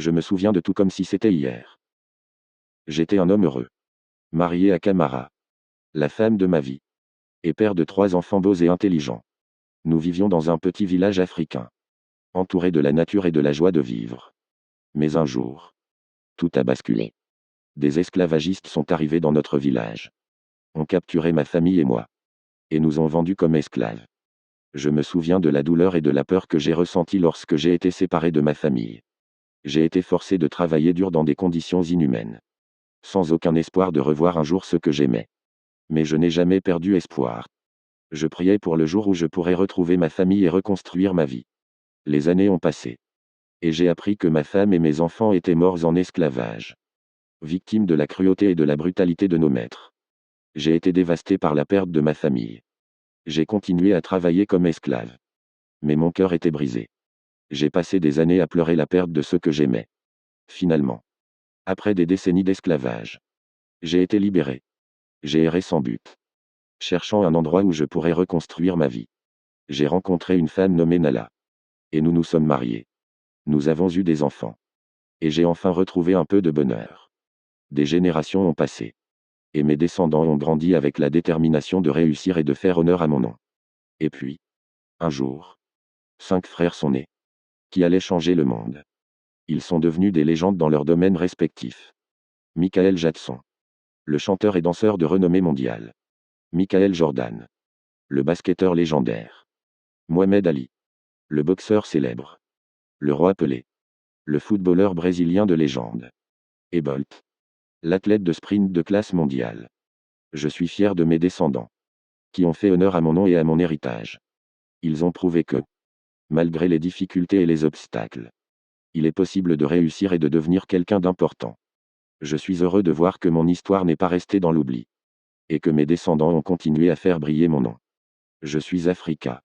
Je me souviens de tout comme si c'était hier. J'étais un homme heureux. Marié à Camara. La femme de ma vie. Et père de 3 enfants beaux et intelligents. Nous vivions dans un petit village africain. Entouré de la nature et de la joie de vivre. Mais un jour, tout a basculé. Des esclavagistes sont arrivés dans notre village. Ont capturé ma famille et moi. Et nous ont vendus comme esclaves. Je me souviens de la douleur et de la peur que j'ai ressentie lorsque j'ai été séparé de ma famille. J'ai été forcé de travailler dur dans des conditions inhumaines. Sans aucun espoir de revoir un jour ce que j'aimais. Mais je n'ai jamais perdu espoir. Je priais pour le jour où je pourrais retrouver ma famille et reconstruire ma vie. Les années ont passé. Et j'ai appris que ma femme et mes enfants étaient morts en esclavage. Victimes de la cruauté et de la brutalité de nos maîtres. J'ai été dévasté par la perte de ma famille. J'ai continué à travailler comme esclave. Mais mon cœur était brisé. J'ai passé des années à pleurer la perte de ceux que j'aimais. Finalement, après des décennies d'esclavage, j'ai été libéré. J'ai erré sans but, cherchant un endroit où je pourrais reconstruire ma vie. J'ai rencontré une femme nommée Nala. Et nous nous sommes mariés. Nous avons eu des enfants. Et j'ai enfin retrouvé un peu de bonheur. Des générations ont passé. Et mes descendants ont grandi avec la détermination de réussir et de faire honneur à mon nom. Et puis, un jour, 5 frères sont nés. Qui allaient changer le monde. Ils sont devenus des légendes dans leurs domaines respectifs. Michael Jackson. Le chanteur et danseur de renommée mondiale. Michael Jordan. Le basketteur légendaire. Mohamed Ali. Le boxeur célèbre. Le roi Pelé. Le footballeur brésilien de légende. Et Bolt. L'athlète de sprint de classe mondiale. Je suis fier de mes descendants. Qui ont fait honneur à mon nom et à mon héritage. Ils ont prouvé que, malgré les difficultés et les obstacles, il est possible de réussir et de devenir quelqu'un d'important. Je suis heureux de voir que mon histoire n'est pas restée dans l'oubli. Et que mes descendants ont continué à faire briller mon nom. Je suis Africa.